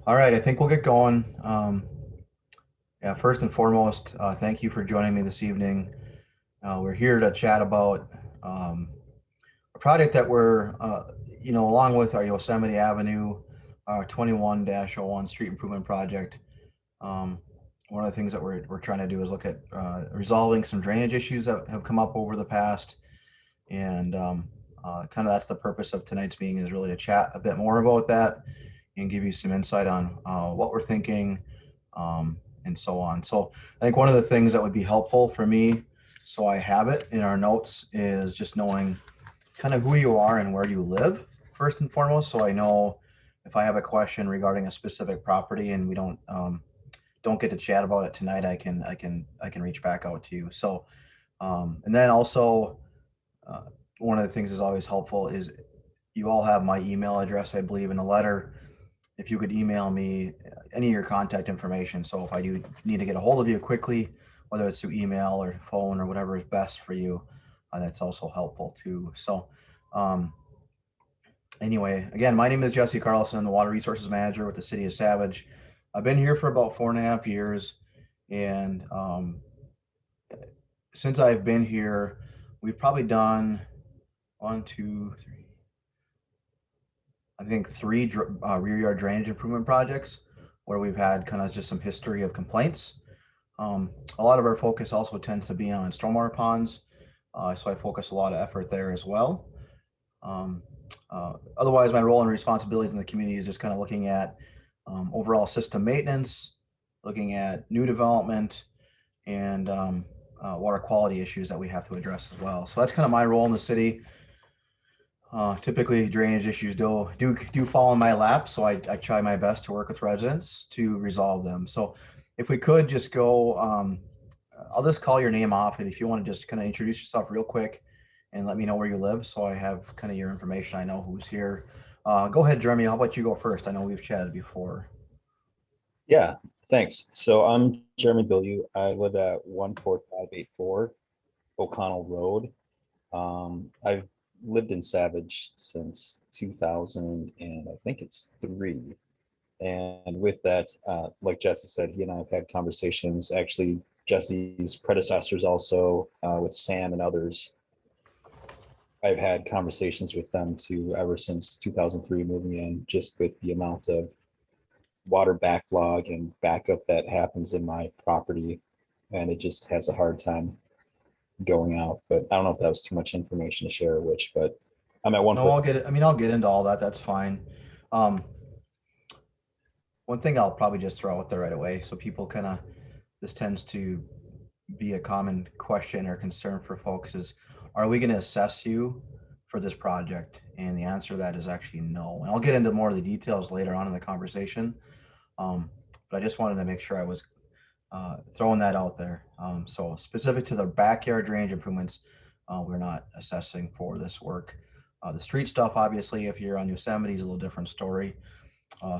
All right, I think we'll get going. Yeah, first and foremost, thank you for joining me this evening. We're here to chat about a project that along with our Yosemite Avenue 21-01 street improvement project. Um, One of the things that we're trying to do is look at resolving some drainage issues that have come up over the past. And kind of that's the purpose of tonight's meeting, is really to chat a bit more about that and give you some insight on what we're thinking, and so on. So I think one of the things that would be helpful for me, so I have it in our notes, is just knowing kind of who you are and where you live first and foremost. So I know if I have a question regarding a specific property and we don't get to chat about it tonight, I can reach back out to you. So and then also uh, one of the things is always helpful is you all have my email address, I believe, in the letter. If you could email me any of your contact information. So if I do need to get a hold of you quickly, whether it's through email or phone or whatever is best for you, that's also helpful too. So um, anyway, again, my name is Jesse Carlson. I'm the Water Resources Manager with the City of Savage. I've been here for about 4.5 years. And since I've been here, we've probably done one, two, three, I think three rear yard drainage improvement projects where we've had kind of just some history of complaints. A lot of our focus also tends to be on stormwater ponds, so I focus a lot of effort there as well. Um, Otherwise, my role and responsibilities in the community is just kind of looking at overall system maintenance, looking at new development, and water quality issues that we have to address as well. So that's kind of my role in the city. Typically, drainage issues do fall in my lap, so I try my best to work with residents to resolve them. So, if we could just go, I'll just call your name off, and if you want to just kind of introduce yourself real quick and let me know where you live, so I have kind of your information. I know who's here. Go ahead, Jeremy. How about you go first? I know we've chatted before. Yeah, thanks. So I'm Jeremy Bilyeu. I live at 14584 O'Connell Road. I've lived in Savage since 2000 and I think it's three. And with that, like Jesse said, he and I have had conversations. Actually, Jesse's predecessors also, with Sam and others. I've had conversations with them too ever since 2003 moving in, just with the amount of water backlog and backup that happens in my property, and it just has a hard time going out. But I don't know if that was too much information to share, but I'm at one No, foot. I'll get it. I mean, I'll get into all that. That's fine. Um, One thing I'll probably just throw out there right away, so people kind of, this tends to be a common question or concern for folks, is are we going to assess you for this project? And the answer to that is actually no. And I'll get into more of the details later on in the conversation. But I just wanted to make sure I was throwing that out there. So specific to the backyard drainage improvements, we're not assessing for this work. The street stuff, obviously, if you're on Yosemite, is a little different story.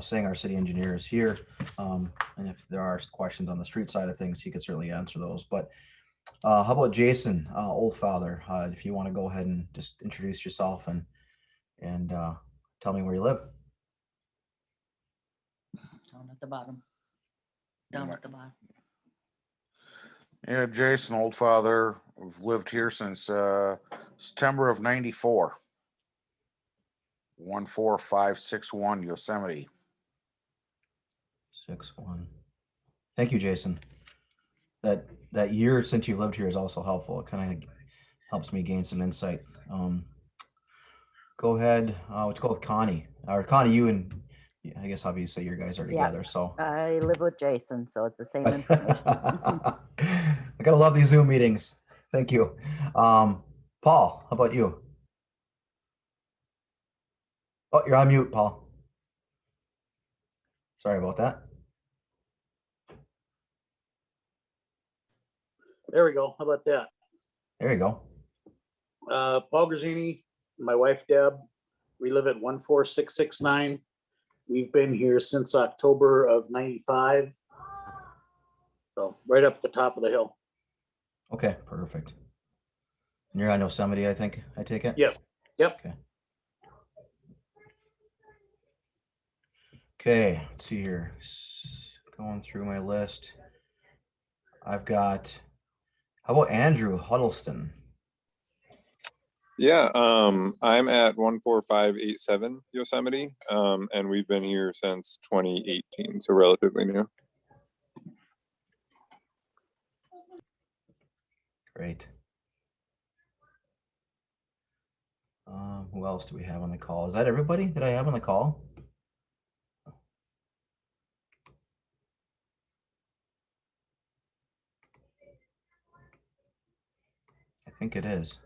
Saying our city engineer is here, and if there are questions on the street side of things, he could certainly answer those. But how about Jason Oldfather? If you want to go ahead and just introduce yourself and tell me where you live. Down at the bottom. Down at the bottom. Yeah, Jason Oldfather. I've lived here since September of '94. 14561 Yosemite. 6-1. Thank you, Jason. That year since you lived here is also helpful. It kind of helps me gain some insight. Go ahead. Let's go with Connie. Or Connie, you and I guess obviously your guys are Yeah. together. So I live with Jason, so it's the same information. I gotta love these Zoom meetings. Thank you. Paul, how about you? Oh, you're on mute, Paul. Sorry about that. There we go. How about that? There you go. Paul Grazzini, my wife Deb, we live at 14669. We've been here since October of 95. So right up the top of the hill. Okay, perfect. And you're on Yosemite, I think. I take it? Yes. Yep. Okay. Okay, let's see here. Going through my list. I've got, how about Andrew Huddleston? Yeah, I'm at 14587 Yosemite, and we've been here since 2018, so relatively new. Great. Who else do we have on the call? Is that everybody that I have on the call? I think it is.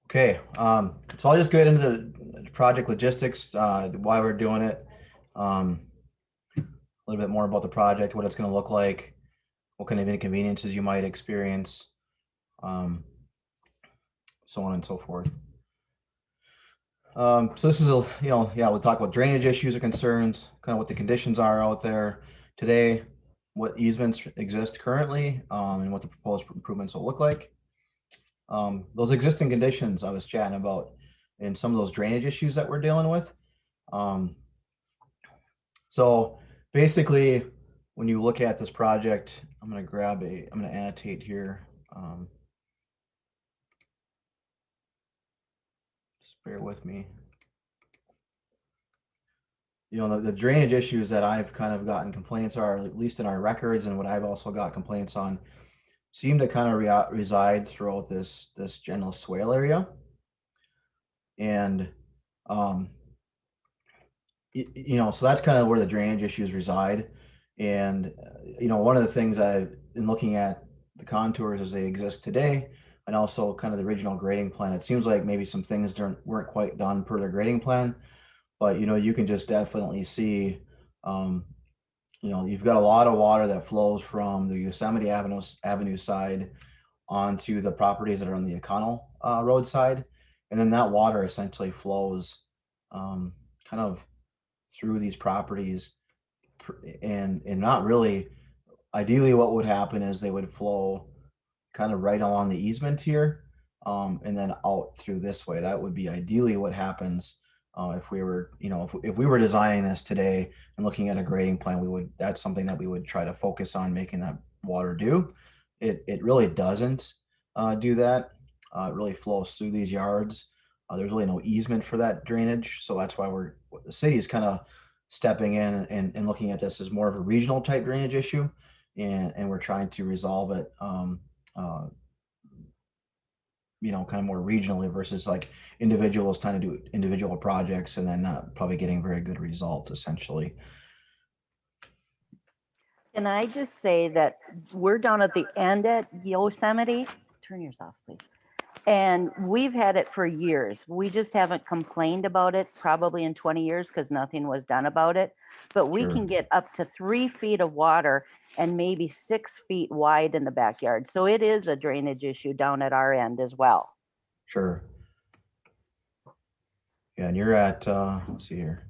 Okay, so I'll just get into the project logistics, why we're doing it, a little bit more about the project, what it's going to look like, what kind of inconveniences you might experience, so on and so forth. So this is we'll talk about drainage issues or concerns, kind of what the conditions are out there today, what easements exist currently, and what the proposed improvements will look like. Those existing conditions I was chatting about and some of those drainage issues that we're dealing with. So basically, when you look at this project, I'm going to annotate here. Just bear with me. The drainage issues that I've kind of gotten complaints are, at least in our records, and what I've also got complaints on, seem to kind of reside throughout this general swale area. And so that's kind of where the drainage issues reside. And one of the things I've been looking at the contours as they exist today, and also kind of the original grading plan, it seems like maybe some things weren't quite done per the grading plan, but you can just definitely see you've got a lot of water that flows from the Yosemite Avenue side onto the properties that are on the O'Connell Road side, and then that water essentially flows kind of through these properties, and not really. Ideally, what would happen is they would flow kind of right along the easement here, and then out through this way. That would be ideally what happens if we were, if we were designing this today and looking at a grading plan. That's something that we would try to focus on making that water do. It really doesn't do that. It really flows through these yards. There's really no easement for that drainage, so that's why the city is kind of stepping in and looking at this as more of a regional type drainage issue, and we're trying to resolve it kind of more regionally versus like individuals trying to do individual projects and then not probably getting very good results essentially. Can I just say that we're down at the end at Yosemite? Turn yours off, please. And we've had it for years. We just haven't complained about it probably in 20 years because nothing was done about it. But we Sure. can get up to 3 feet of water and maybe 6 feet wide in the backyard. So it is a drainage issue down at our end as well. Sure. Yeah, and you're at, let's see here.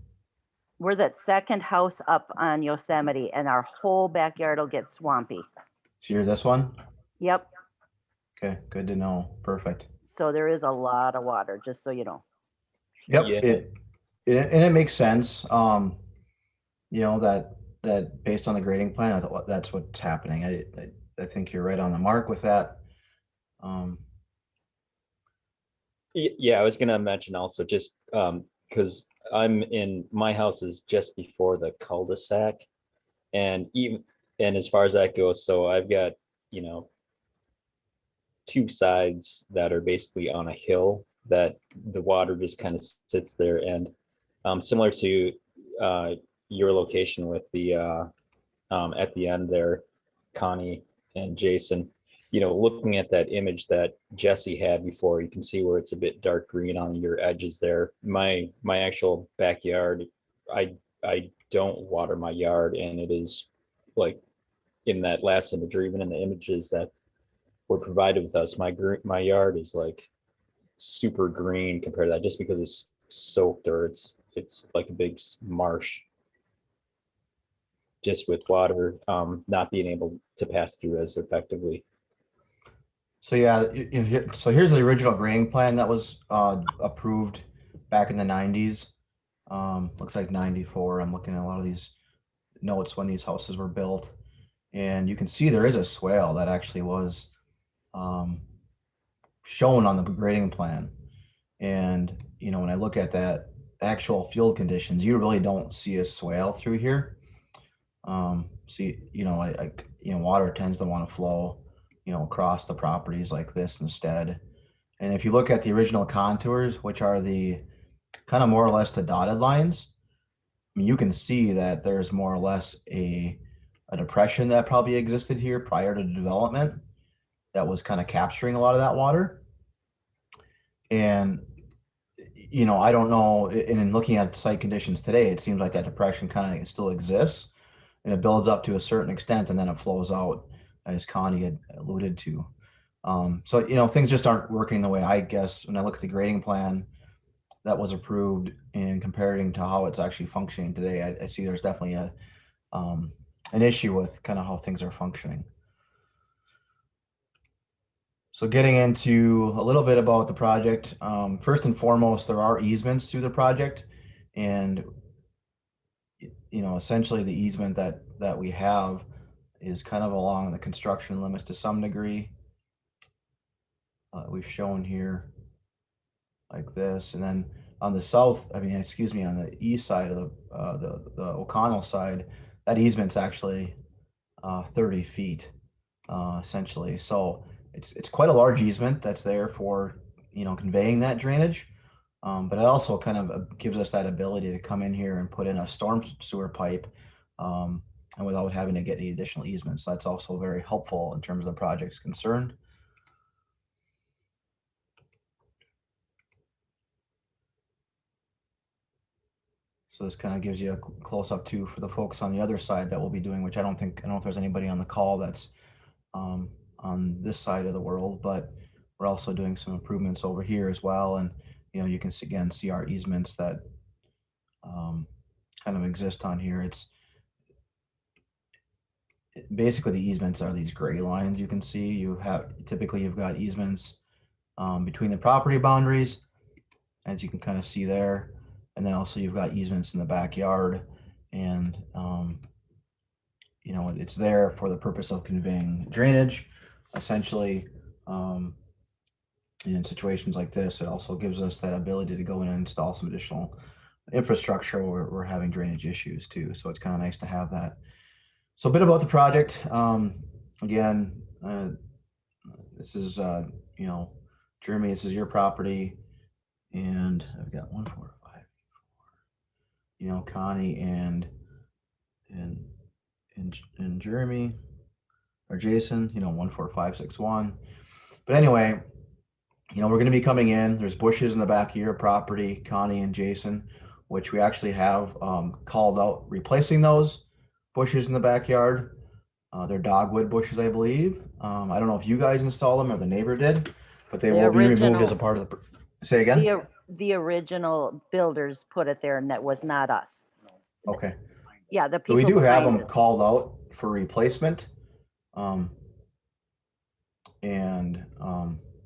We're that second house up on Yosemite and our whole backyard will get swampy. So you're this one? Yep. Okay, good to know. Perfect. So there is a lot of water, just so you know. Yep. Yeah. It makes sense. That based on the grading plan, I thought that's what's happening. I think you're right on the mark with that. Yeah, I was gonna mention also just because my house is just before the cul-de-sac, and as far as that goes, so I've got two sides that are basically on a hill that the water just kind of sits there, and similar to your location with the at the end there, Connie and Jason, looking at that image that Jesse had before, you can see where it's a bit dark green on your edges there. My actual backyard, I don't water my yard, and it is like in that last image, or even in the images that were provided with us, my yard is like super green compared to that, just because it's soaked, or it's like a big marsh, just with water not being able to pass through as effectively. So yeah, so here's the original grading plan that was approved back in the 90s. Looks like 94. I'm looking at a lot of these notes when these houses were built, and you can see there is a swale that actually was um, shown on the grading plan. And when I look at that actual field conditions, you really don't see a swale through here. See, water tends to want to flow, across the properties like this instead. And if you look at the original contours, which are the kind of more or less the dotted lines, I mean, you can see that there's more or less a depression that probably existed here prior to development that was kind of capturing a lot of that water. And I don't know. And in looking at the site conditions today, it seems like that depression kind of still exists, and it builds up to a certain extent, and then it flows out, as Connie had alluded to. So things just aren't working the way I guess when I look at the grading plan that was approved and comparing to how it's actually functioning today. I see there's definitely an issue with kind of how things are functioning. So getting into a little bit about the project, first and foremost, there are easements through the project, and essentially the easement that we have is kind of along the construction limits to some degree. We've shown here like this, and then on the south, on the east side of the O'Connell side, that easement's actually 30 feet, essentially. So it's quite a large easement that's there for conveying that drainage, but it also kind of gives us that ability to come in here and put in a storm sewer pipe, and without having to get any additional easements. So that's also very helpful in terms of the project's concerned. So this kind of gives you a close up too for the folks on the other side that we'll be doing, which I don't know if there's anybody on the call that's on this side of the world, but we're also doing some improvements over here as well. And you can again see our easements that kind of exist on here. Basically the easements are these gray lines. You can see you've got easements between the property boundaries, as you can kind of see there. And then also you've got easements in the backyard, and it's there for the purpose of conveying drainage. Essentially, in situations like this, it also gives us that ability to go in and install some additional infrastructure where we're having drainage issues too. So it's kind of nice to have that. So a bit about the project. Again, this is, Jeremy, this is your property. And I've got 1, 4, 5, 4, Connie and Jeremy or Jason, 1, 4, 5, 6, 1. But anyway, we're going to be coming in. There's bushes in the back of your property, Connie and Jason, which we actually have called out replacing those bushes in the backyard. They're dogwood bushes, I believe. I don't know if you guys installed them or the neighbor did, but they will be removed as a part of the. Say again? The original builders put it there, and that was not us. Okay. Yeah, the So people we do have behind them us. called out for replacement.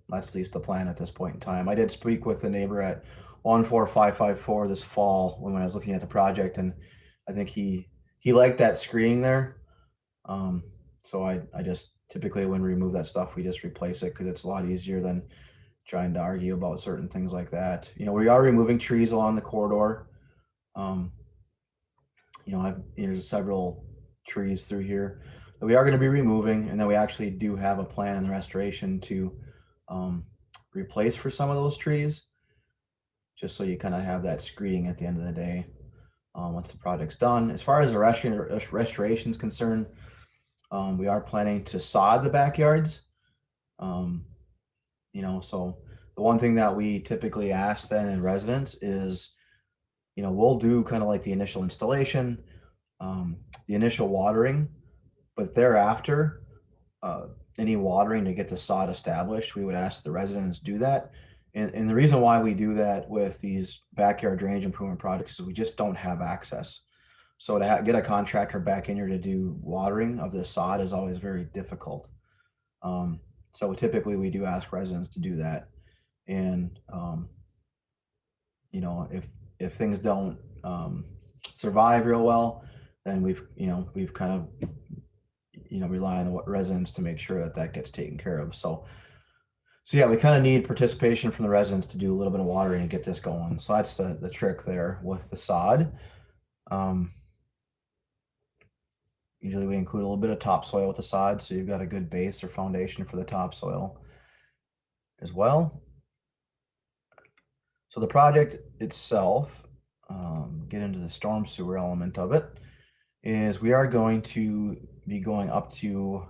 That's at least the plan at this point in time. I did speak with the neighbor at 14554 this fall when I was looking at the project, and I think he liked that screening there. So I just typically when we remove that stuff, we just replace it because it's a lot easier than trying to argue about certain things like that. We are removing trees along the corridor. There's several trees through here that we are going to be removing, and then we actually do have a plan in the restoration to replace for some of those trees, just so you kind of have that screening at the end of the day once the project's done. As far as the restoration is concerned, we are planning to sod the backyards. So the one thing that we typically ask then in residents is, we'll do kind of like the initial installation, the initial watering, but thereafter, any watering to get the sod established, we would ask the residents do that. And the reason why we do that with these backyard drainage improvement projects is we just don't have access. So to get a contractor back in here to do watering of the sod is always very difficult. So typically we do ask residents to do that. And, you know, if things don't survive real well, then we've kind of, rely on the residents to make sure that that gets taken care of. So yeah, we kind of need participation from the residents to do a little bit of watering and get this going. So that's the trick there with the sod. Usually we include a little bit of topsoil with the sod, so you've got a good base or foundation for the topsoil as well. So the project itself, get into the storm sewer element of it, is we are going to be going up to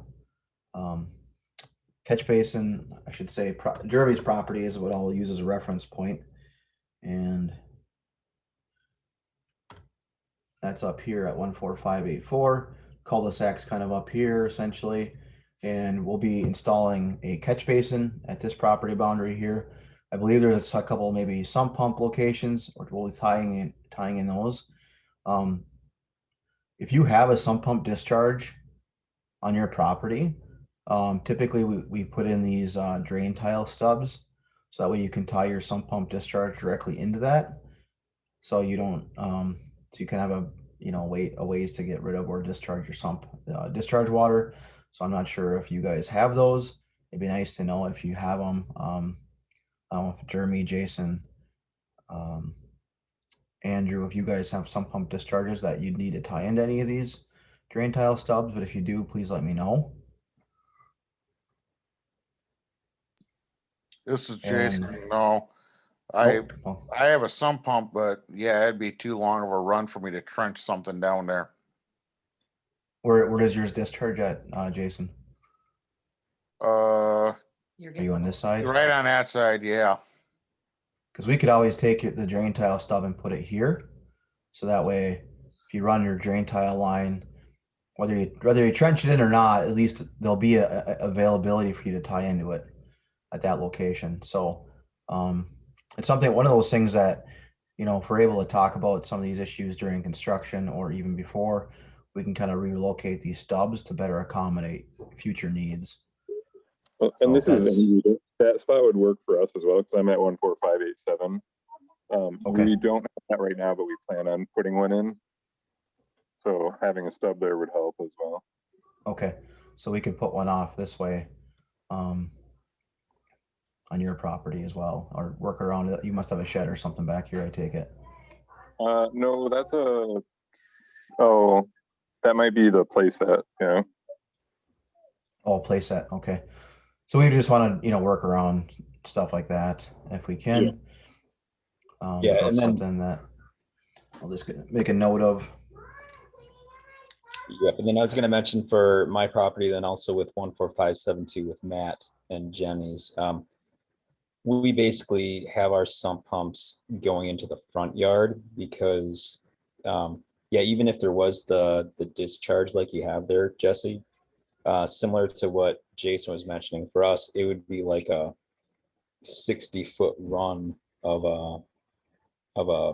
catch basin, I should say, Jeremy's property is what I'll use as a reference point. And that's up here at 14584. Cul-de-sac's kind of up here essentially. And we'll be installing a catch basin at this property boundary here. I believe there's a couple maybe sump pump locations, or we'll be tying in those. If you have a sump pump discharge on your property, typically we put in these drain tile stubs, so that way you can tie your sump pump discharge directly into that. So you don't, so you can have a ways to get rid of or discharge your sump discharge water. So I'm not sure if you guys have those. It'd be nice to know if you have them. Jeremy, Jason, Andrew, if you guys have sump pump discharges that you'd need to tie into any of these drain tile stubs, but if you do, please let me know. This is And- Jason. No, I Oh, have a sump pump, but yeah, it'd be too long of a run for me to trench something down there. where does yours discharge at, Jason? You're Are good. you on this side? Right on that side, yeah. Because we could always take the drain tile stub and put it here. So that way, if you run your drain tile line, whether you trench it in or not, at least there'll be a availability for you to tie into it at that location. So it's one of those things that, if we're able to talk about some of these issues during construction or even before, we can kind of relocate these stubs to better accommodate future needs. Well, and So this is that's- easy. That spot would work for us as well, because I'm at 14587. Okay. We don't have that right now, but we plan on putting one in. So having a stub there would help as well. Okay, so we could put one off this way, on your property as well, or work around it. You must have a shed or something back here, I take it. No, that might be the place that, Oh, play set, okay. So we just want to, work around stuff like that if we can. Yeah, That's and then- something that I'll just make a note of. Yep, and then I was gonna mention for my property, then also with 14572 with Matt and Jenny's. We basically have our sump pumps going into the front yard because, yeah, even if there was the discharge like you have there, Jesse, similar to what Jason was mentioning, for us, it would be like a 60-foot run of a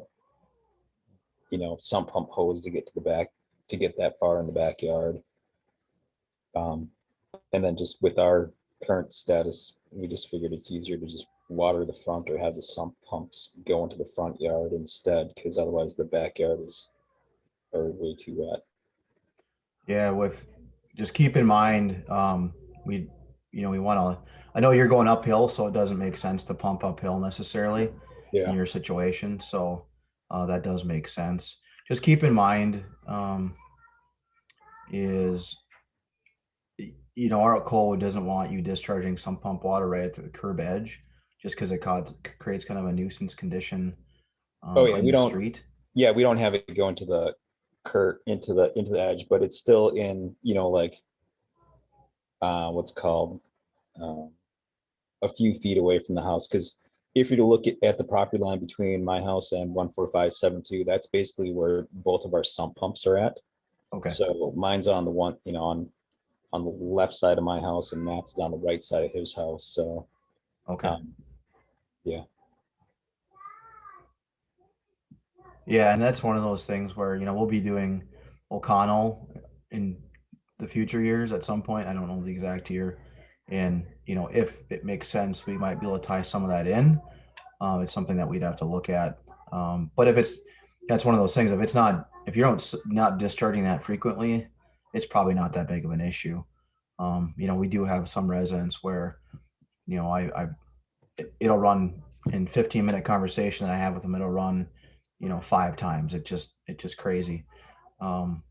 sump pump hose to get to the back, to get that far in the backyard. And then just with our current status, we just figured it's easier to just water the front or have the sump pumps go into the front yard instead, because otherwise the backyard are way too wet. Yeah, just keep in mind, we want to, I know you're going uphill, so it doesn't make sense to pump uphill necessarily in Yeah, your situation. So that does make sense. Just keep in mind, is, our code doesn't want you discharging some pump water right at the curb edge, just because it creates kind of a nuisance condition Oh, yeah, in we the don't- street. yeah, we don't have it go into the into the edge, but it's still in, like what's called a few feet away from the house. Because if you're to look at the property line between my house and 14572, that's basically where both of our sump pumps are at. Okay. So mine's on the one, on the left side of my house, and Matt's is on the right side of his house. So Okay. yeah. Yeah, and that's one of those things where, we'll be doing O'Connell in the future years at some point. I don't know the exact year. And, if it makes sense, we might be able to tie some of that in. It's something that we'd have to look at. But that's one of those things, if you don't, not discharging that frequently, it's probably not that big of an issue. We do have some residents where, it'll run in 15-minute conversation that I have with them, it'll run, 5 times. It's just crazy. Um,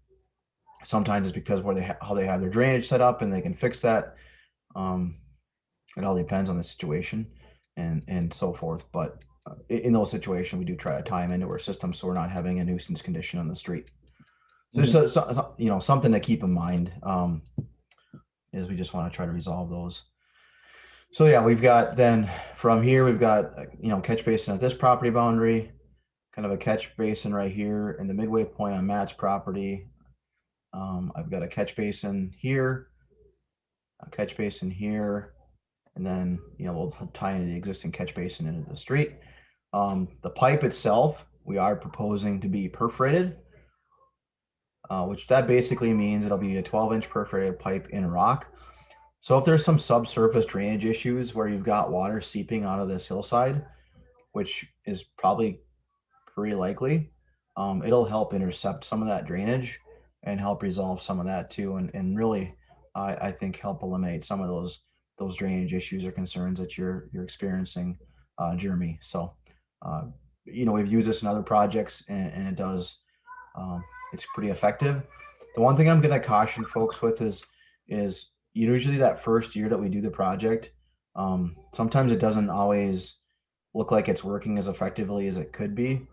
Sometimes it's because how they have their drainage set up and they can fix that. Um, it all depends on the situation and so forth. But in those situations, we do try to tie them into our system so we're not having a nuisance condition on the street. So just something to keep in mind, is we just want to try to resolve those. So yeah, we've got then from here we've got catch basin at this property boundary, kind of a catch basin right here, and the midway point on Matt's property. I've got a catch basin here, a catch basin here, and then we'll tie into the existing catch basin into the street. The pipe itself, we are proposing to be perforated, which that basically means it'll be a 12-inch perforated pipe in rock. So if there's some subsurface drainage issues where you've got water seeping out of this hillside, which is probably pretty likely, it'll help intercept some of that drainage and help resolve some of that too. And really, I think help eliminate some of those drainage issues or concerns that you're experiencing, Jeremy. So, we've used this in other projects and it does, it's pretty effective. The one thing I'm going to caution folks with is usually that first year that we do the project, sometimes it doesn't always look like it's working as effectively as it could be.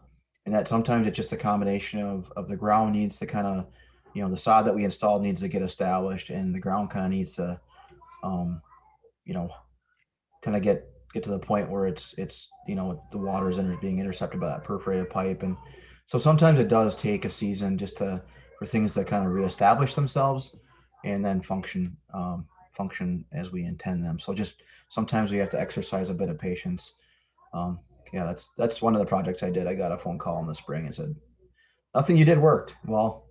And that sometimes it's just a combination of the ground needs to kind of, the sod that we installed needs to get established and the ground kind of needs to, kind of get to the point where it's the water is being intercepted by that perforated pipe. And so sometimes it does take a season just for things to kind of reestablish themselves and then function as we intend them. So just sometimes we have to exercise a bit of patience. Yeah, that's one of the projects I did. I got a phone call in the spring and said, nothing you did worked. Well,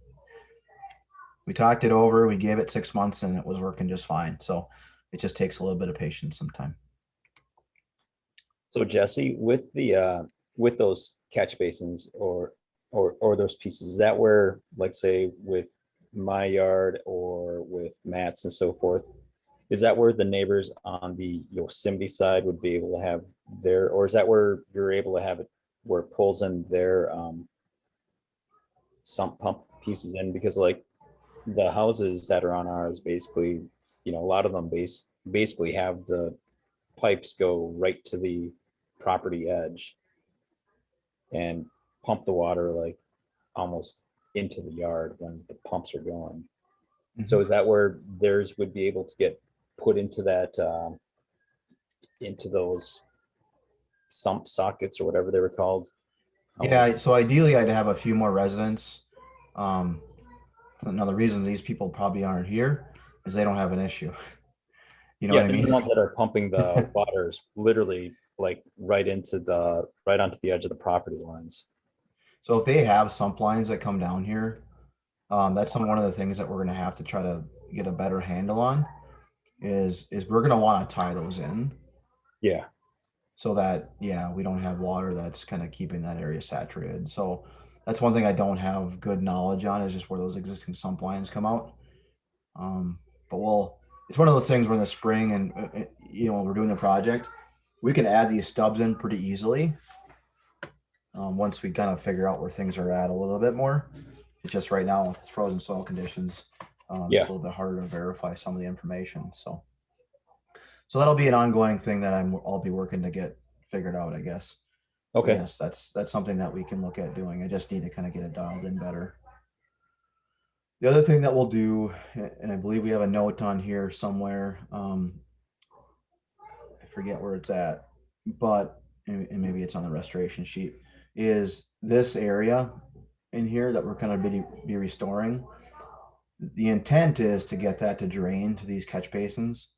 we talked it over, we gave it 6 months and it was working just fine. So it just takes a little bit of patience sometimes. So Jesse, with those catch basins or those pieces, is that where, like say with my yard or with Matt's and so forth, is that where the neighbors on the Yosemite side would be able to have their, or is that where you're able to have it where it pulls in their sump pump pieces in? Because like the houses that are on ours, basically, a lot of them basically have the pipes go right to the property edge and pump the water like almost into the yard when the pumps are going. Mm-hmm. So is that where theirs would be able to get put into that, into those sump sockets or whatever they were called? Yeah, so ideally I'd have a few more residents. Now the reason these people probably aren't here is they don't have an issue. You know Yeah, what I they're mean? the ones that are pumping the waters literally like right onto the edge of the property lines. So if they have sump lines that come down here, that's one of the things that we're going to have to try to get a better handle on is we're going to want to tie those in Yeah. so that, yeah, we don't have water that's kind of keeping that area saturated. So that's one thing I don't have good knowledge on is just where those existing sump lines come out. But it's one of those things where in the spring and, when we're doing the project, we can add these stubs in pretty easily. Once we kind of figure out where things are at a little bit more. It's just right now with frozen soil conditions, it's a little bit harder to verify some of the information. So that'll be an ongoing thing that I'll be working to get figured out, I guess. Okay. But yes, that's something that we can look at doing. I just need to kind of get it dialed in better. The other thing that we'll do, and I believe we have a note on here somewhere. I forget where it's at, but and maybe it's on the restoration sheet. Is this area in here that we're going to be restoring? The intent is to get that to drain to these catch basins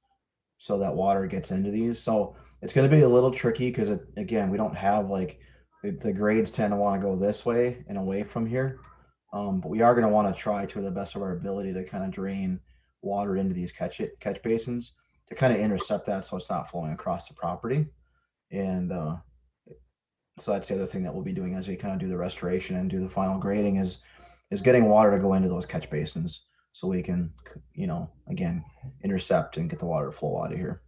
so that water gets into these. So it's going to be a little tricky because again, we don't have like the grades tend to want to go this way and away from here. But we are going to want to try to the best of our ability to kind of drain water into these catch basins. to kind of intercept that so it's not flowing across the property. And so that's the other thing that we'll be doing as we kind of do the restoration and do the final grading is getting water to go into those catch basins so we can, you know, again, intercept and get the water to flow out of here.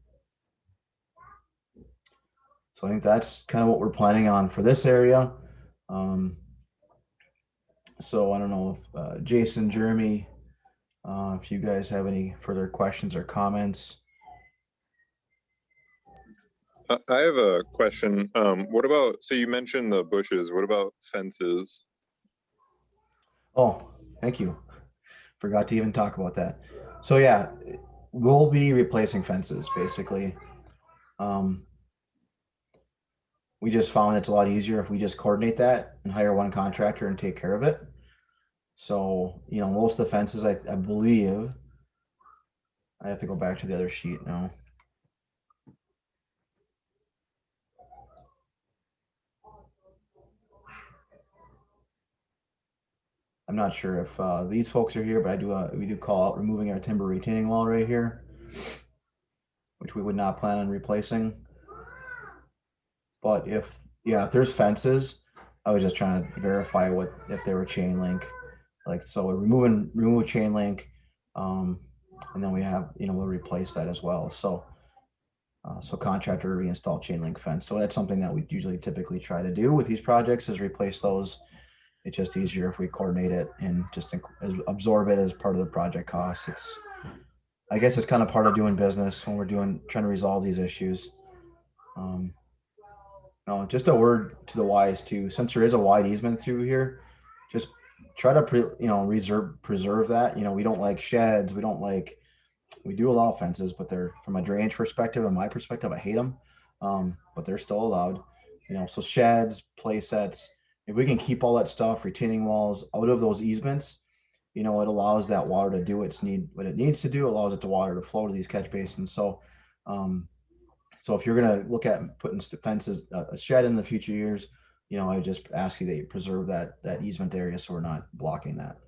So I think that's kind of what we're planning on for this area. So I don't know if Jason, Jeremy, if you guys have any further questions or comments. I have a question. What about, so you mentioned the bushes, what about fences? Oh, thank you. Forgot to even talk about that. So yeah, we'll be replacing fences basically. We just found it's a lot easier if we just coordinate that and hire one contractor and take care of it. So, you know, most of the fences, I believe, I have to go back to the other sheet now. I'm not sure if these folks are here, but I do. We do call out removing our timber retaining wall right here, which we would not plan on replacing. But if there's fences, I was just trying to verify if they were chain link. Like so, we're remove chain link, and then we have we'll replace that as well. So so contractor reinstall chain link fence. So that's something that we usually typically try to do with these projects is replace those. It's just easier if we coordinate it and just absorb it as part of the project costs. I guess it's kind of part of doing business when we're trying to resolve these issues. No, just a word to the wise too. Since there is a wide easement through here, just try to preserve that. We don't like sheds. We do allow fences, but they're from a drainage perspective and my perspective, I hate them. But they're still allowed. So sheds, play sets. If we can keep all that stuff, retaining walls out of those easements, it allows that water to do what it needs to do. Allows it to water to flow to these catch basins. So if you're going to look at putting fences, a shed in the future years, I just ask you that you preserve that easement area so we're not blocking that.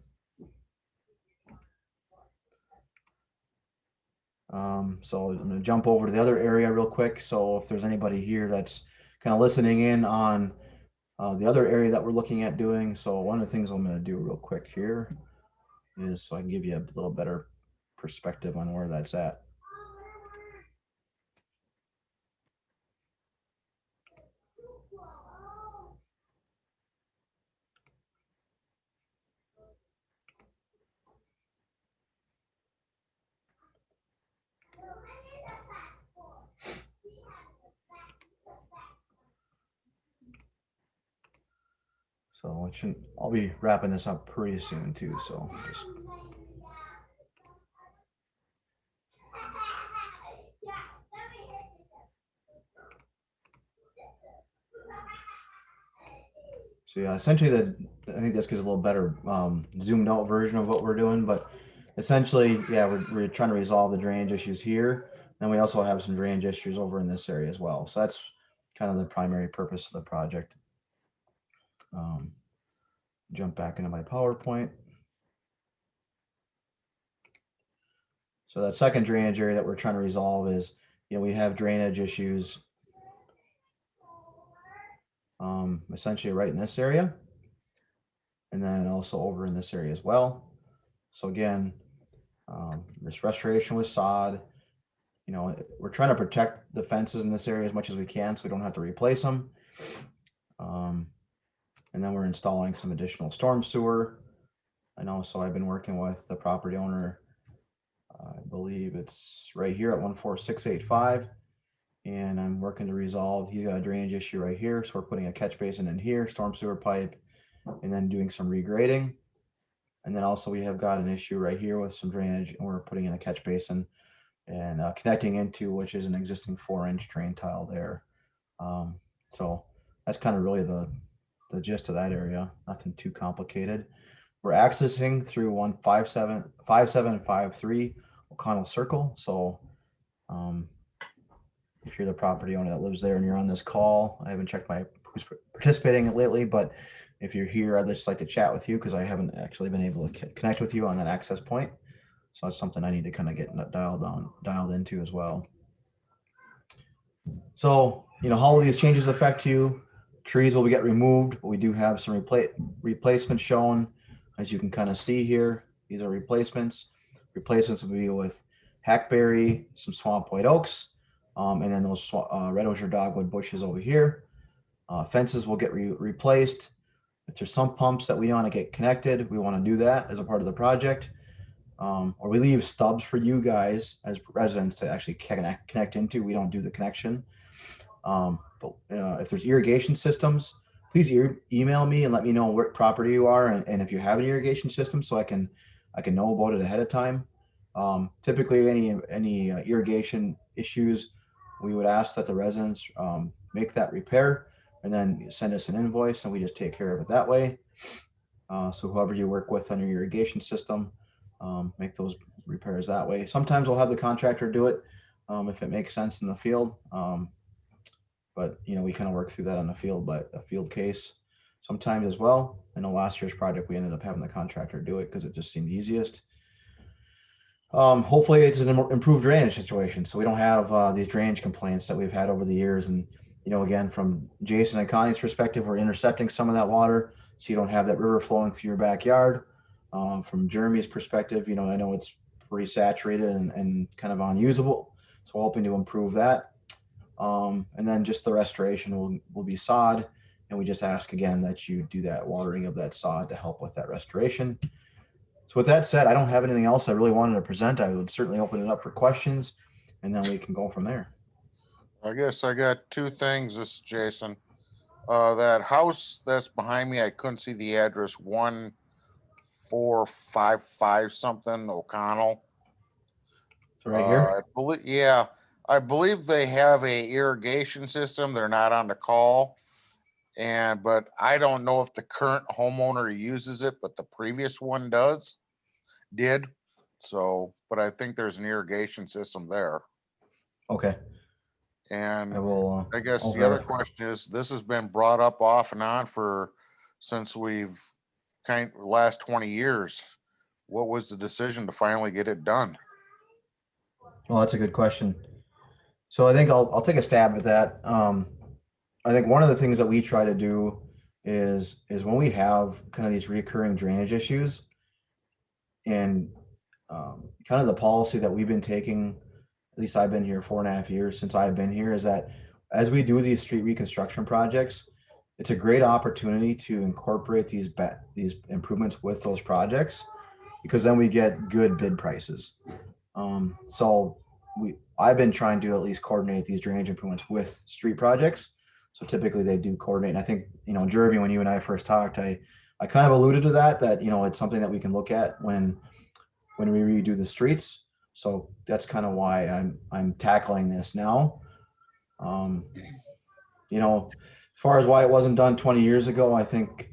So I'm going to jump over to the other area real quick. So if there's anybody here that's kind of listening in on the other area that we're looking at doing. So one of the things I'm going to do real quick here is so I can give you a little better perspective on where that's at. So I'll be wrapping this up pretty soon too. So just. So yeah, essentially I think this gives a little better zoomed out version of what we're doing, but essentially, yeah, we're trying to resolve the drainage issues here. And we also have some drainage issues over in this area as well. So that's kind of the primary purpose of the project. Jump back into my PowerPoint. So that second drainage area that we're trying to resolve is, we have drainage issues essentially right in this area. And then also over in this area as well. So again, this restoration with sod, we're trying to protect the fences in this area as much as we can so we don't have to replace them. And then we're installing some additional storm sewer. So I've been working with the property owner. I believe it's right here at 14685. And I'm working to resolve, he's got a drainage issue right here. So we're putting a catch basin in here, storm sewer pipe, and then doing some regrading. And then also we have got an issue right here with some drainage and we're putting in a catch basin and connecting into, which is an existing 4-inch drain tile there. So that's kind of really the gist of that area. Nothing too complicated. We're accessing through 15753 O'Connell Circle. So if you're the property owner that lives there and you're on this call, I haven't checked who's participating lately, but if you're here, I'd just like to chat with you because I haven't actually been able to connect with you on that access point. So that's something I need to kind of get dialed into as well. So, how will these changes affect you? Trees will get removed, but we do have some replacements shown. As you can kind of see here, these are replacements. Replacements will be with hackberry, some swamp white oaks, and then those red osier dogwood bushes over here. Fences will get replaced. If there's some pumps that we want to get connected, we want to do that as a part of the project. Or we leave stubs for you guys as residents to actually connect into. We don't do the connection. But if there's irrigation systems, please email me and let me know what property you are and if you have an irrigation system, so I can know about it ahead of time. Typically, any irrigation issues, we would ask that the residents make that repair and then send us an invoice, and we just take care of it that way. So whoever you work with on your irrigation system, make those repairs that way. Sometimes we'll have the contractor do it if it makes sense in the field. But we kind of work through that on the field, but a field case sometimes as well. I know last year's project, we ended up having the contractor do it because it just seemed easiest. Hopefully it's an improved drainage situation, so we don't have these drainage complaints that we've had over the years. And again, from Jason and Connie's perspective, we're intercepting some of that water, so you don't have that river flowing through your backyard. From Jeremy's perspective, I know it's pretty saturated and kind of unusable, so we're hoping to improve that. And then just the restoration will be sod, and we just ask again that you do that watering of that sod to help with that restoration. So with that said, I don't have anything else I really wanted to present. I would certainly open it up for questions, and then we can go from there. I guess I got two things. This is Jason. That house that's behind me, I couldn't see the address. 1455 something O'Connell. So right here. I believe they have a irrigation system. They're not on the call, but I don't know if the current homeowner uses it, but the previous one did. So, but I think there's an irrigation system there. Okay. And I will. I guess I'll the other verify. question is, this has been brought up off and on since we've last 20 years. What was the decision to finally get it done? Well, that's a good question. So I think I'll take a stab at that. I think one of the things that we try to do is when we have kind of these recurring drainage issues, and kind of the policy that we've been taking, at least I've been here 4.5 years since I've been here, is that as we do these street reconstruction projects, it's a great opportunity to incorporate these improvements with those projects, because then we get good bid prices. So I've been trying to at least coordinate these drainage improvements with street projects. So typically they do coordinate. And I think, Jeremy, when you and I first talked, I kind of alluded to that, it's something that we can look at when we redo the streets. So that's kind of why I'm tackling this now. As far as why it wasn't done 20 years ago, I think,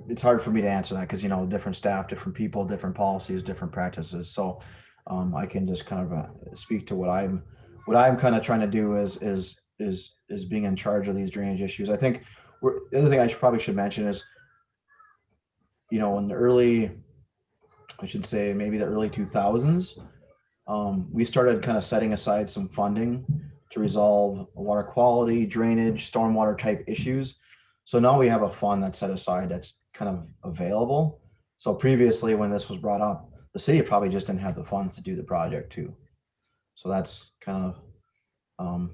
it's hard for me to answer that because, different staff, different people, different policies, different practices. So I can just kind of speak to what I'm kind of trying to do is being in charge of these drainage issues. I think the other thing I probably should mention is, in the early, I should say maybe the early 2000s, we started kind of setting aside some funding to resolve water quality, drainage, stormwater type issues. So now we have a fund that's set aside that's kind of available. So previously, when this was brought up, the city probably just didn't have the funds to do the project too. So that's kind of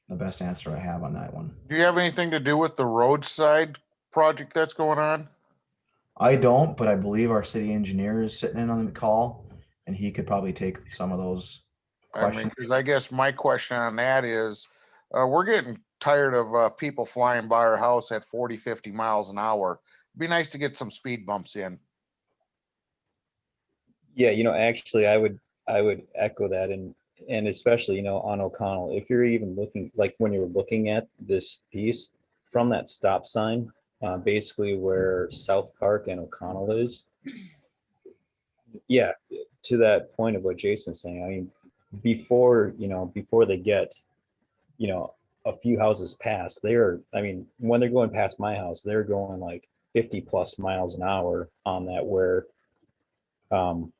the best answer I have on that one. Do you have anything to do with the roadside project that's going on? I don't, but I believe our city engineer is sitting in on the call, and he could probably take some of those questions. Because I guess my question on that is, we're getting tired of people flying by our house at 40, 50 miles an hour. It'd be nice to get some speed bumps in. Yeah, actually I would echo that, and especially, on O'Connell, if you're even looking, like when you're looking at this piece from that stop sign, basically where South Park and O'Connell is. Yeah, to that point of what Jason's saying, I mean, before they get, a few houses past, when they're going past my house, they're going like 50 plus miles an hour on that, where Um,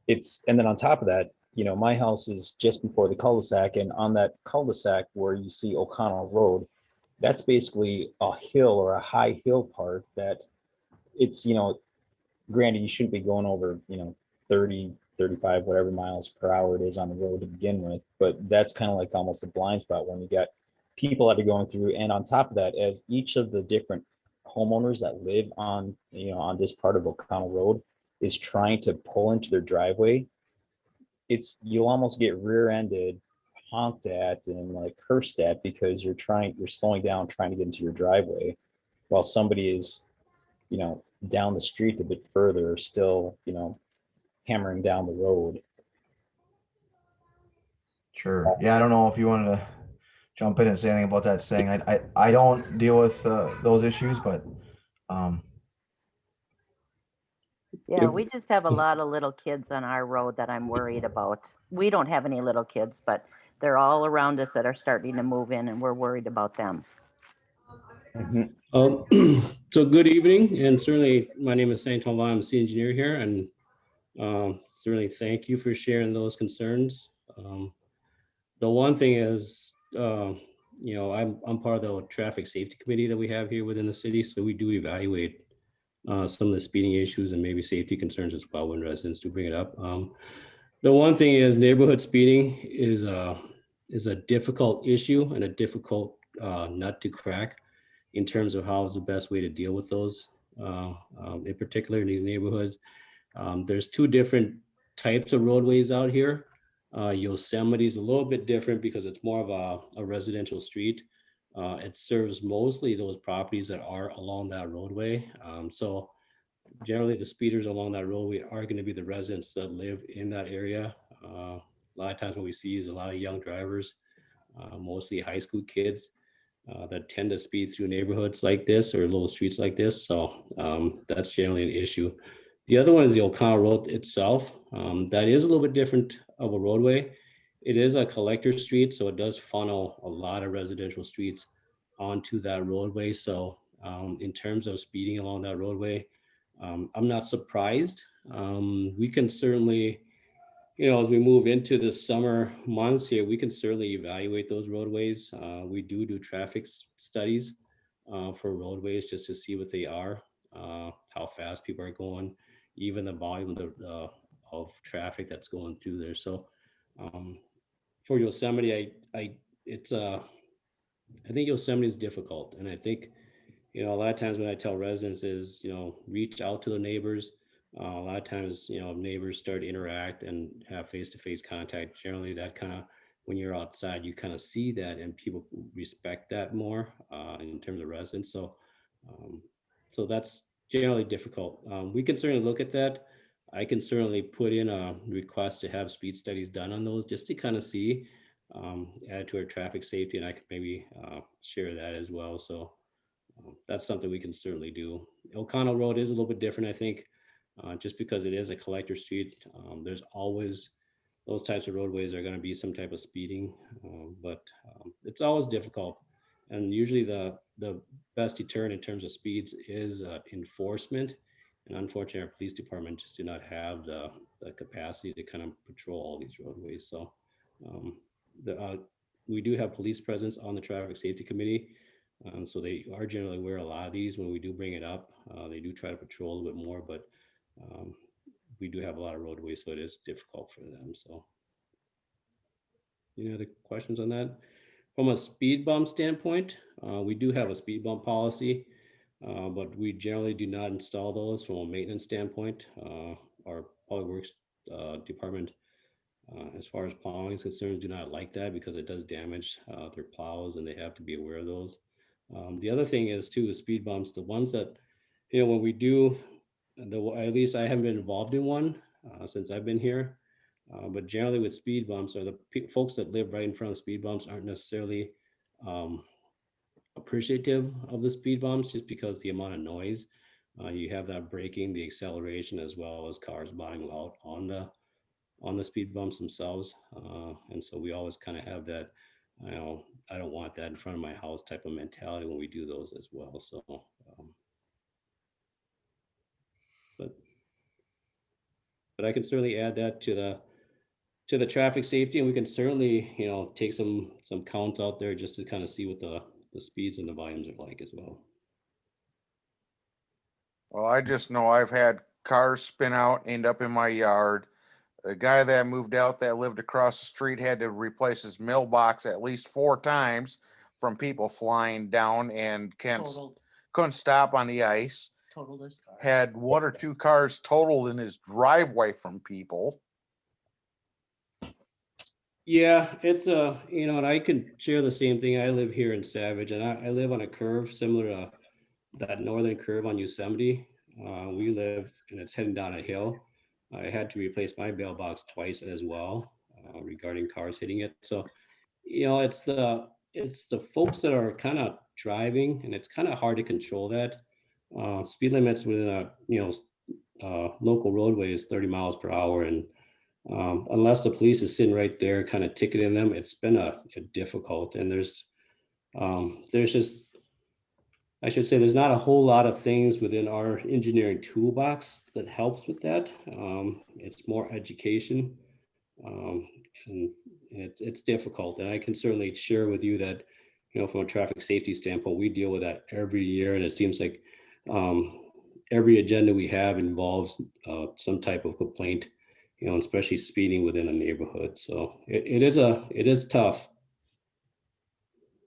and then on top of that, my house is just before the cul-de-sac, and on that cul-de-sac where you see O'Connell Road, that's basically a hill or a high hill part that it's, granted, you shouldn't be going over, 30, 35, whatever miles per hour it is on the road to begin with. But that's kind of like almost a blind spot when you got people that are going through. And on top of that, as each of the different homeowners that live on, on this part of O'Connell Road is trying to pull into their driveway, you'll almost get rear-ended, honked at, and like cursed at because you're slowing down, trying to get into your driveway while somebody is, down the street a bit further, still, hammering down the road. Sure. Yeah, I don't know if you wanted to jump in and say anything about that saying. I don't deal with those issues, but um, Yeah, Yep. we just have a lot of little kids on our road that I'm worried about. We don't have any little kids, but they're all around us that are starting to move in and we're worried about them. Mhm. So good evening, and certainly my name is Saint Tom. I'm a city engineer here, and certainly thank you for sharing those concerns. The one thing is, I'm part of the traffic safety committee that we have here within the city, so we do evaluate some of the speeding issues and maybe safety concerns as well when residents do bring it up. The one thing is neighborhood speeding is a difficult issue and a difficult nut to crack in terms of how is the best way to deal with those, in particular in these neighborhoods. There's two different types of roadways out here. Yosemite is a little bit different because it's more of a residential street. It serves mostly those properties that are along that roadway. So generally the speeders along that roadway are going to be the residents that live in that area. A lot of times what we see is a lot of young drivers, mostly high school kids, that tend to speed through neighborhoods like this or little streets like this. So that's generally an issue. The other one is the O'Connell Road itself. That is a little bit different of a roadway. It is a collector street, so it does funnel a lot of residential streets onto that roadway. So in terms of speeding along that roadway, I'm not surprised. We can certainly, as we move into the summer months here, we can certainly evaluate those roadways. We do traffic studies for roadways just to see what they are, how fast people are going, even the volume of traffic that's going through there. So for Yosemite, I think Yosemite is difficult, and I think a lot of times when I tell residents is, reach out to the neighbors. A lot of times, neighbors start to interact and have face-to-face contact. Generally, that kind of, when you're outside, you kind of see that, and people respect that more in terms of residents. Um, so that's generally difficult. We can certainly look at that. I can certainly put in a request to have speed studies done on those just to kind of see, add to our traffic safety, and I could maybe share that as well. So that's something we can certainly do. O'Connell Road is a little bit different, I think, just because it is a collector street. There's always those types of roadways are going to be some type of speeding, but it's always difficult. And usually the best deterrent in terms of speeds is enforcement. And unfortunately, our police department just do not have the capacity to kind of patrol all these roadways. So um, we do have police presence on the traffic safety committee. So they are generally aware of a lot of these when we do bring it up. They do try to patrol a little bit more, but um, we do have a lot of roadways, so it is difficult for them. So any other questions on that? From a speed bump standpoint, we do have a speed bump policy, but we generally do not install those from a maintenance standpoint. Our public works department, as far as plowing is concerned, do not like that because it does damage their plows, and they have to be aware of those. The other thing is too, is speed bumps, the ones that, when we do, at least I haven't been involved in one since I've been here. But generally with speed bumps, or the folks that live right in front of speed bumps aren't necessarily um, appreciative of the speed bumps just because the amount of noise. You have that braking, the acceleration, as well as cars bottoming out on the speed bumps themselves. And so we always kind of have that, I don't want that in front of my house type of mentality when we do those as well. So, but but I can certainly add that to the traffic safety, and we can certainly, take some counts out there just to kind of see what the speeds and the volumes are like as well. Well, I just know I've had cars spin out, end up in my yard. The guy that moved out that lived across the street had to replace his mailbox at least 4 times from people flying down and couldn't stop on the ice. Totaled his car. Had 1 or 2 cars totaled in his driveway from people. Yeah, it's and I can share the same thing. I live here in Savage, and I live on a curve similar to that northern curve on Yosemite. We live, and it's heading down a hill. I had to replace my mailbox twice as well, regarding cars hitting it. So, it's the folks that are kind of driving, and it's kind of hard to control that. Speed limits within a local roadway is 30 miles per hour, and unless the police is sitting right there kind of ticketing them, it's been a difficult. And there's just, I should say, there's not a whole lot of things within our engineering toolbox that helps with that. It's more education, and it's difficult. And I can certainly share with you that, from a traffic safety standpoint, we deal with that every year, and it seems like every agenda we have involves some type of complaint, especially speeding within a neighborhood. So it is tough.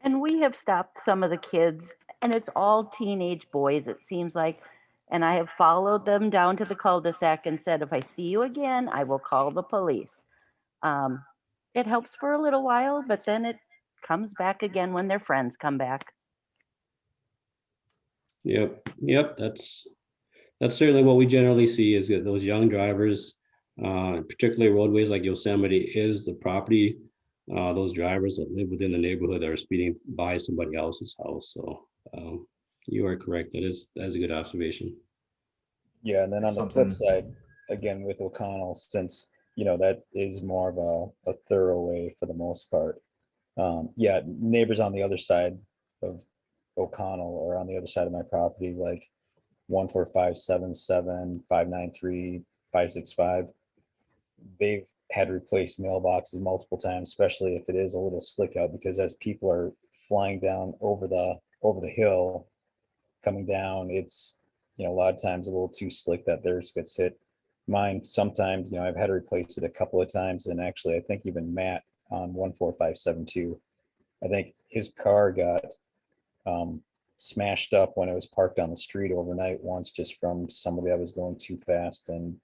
And we have stopped some of the kids, and it's all teenage boys, it seems like. And I have followed them down to the cul-de-sac and said, if I see you again, I will call the police. It helps for a little while, but then it comes back again when their friends come back. Yep. That's certainly what we generally see is that those young drivers, particularly roadways like Yosemite, is the property. Those drivers that live within the neighborhood are speeding by somebody else's house. So you are correct. That's a good observation. Yeah, and then on the Something- flip side, again with O'Connell, since that is more of a thorough way for the most part. Yeah, neighbors on the other side of O'Connell or on the other side of my property, like 14577, 593, 565, they've had to replace mailboxes multiple times, especially if it is a little slick out, because as people are flying down over the hill coming down, it's a lot of times a little too slick that theirs gets hit. Mine sometimes, I've had to replace it a couple of times, and actually I think even Matt on 14572, I think his car got smashed up when it was parked on the street overnight once, just from somebody that was going too fast and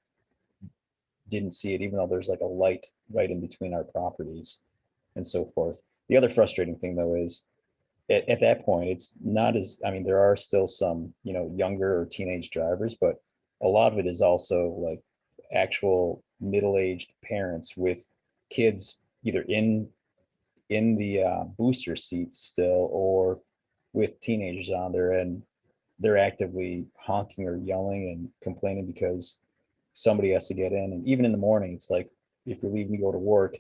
didn't see it, even though there's like a light right in between our properties and so forth. The other frustrating thing though is at that point, it's not as, there are still some, younger or teenage drivers, but a lot of it is also like actual middle-aged parents with kids either in the booster seats still, or with teenagers on there, and they're actively honking or yelling and complaining because somebody has to get in. And even in the morning, it's like, if you're leaving to go to work,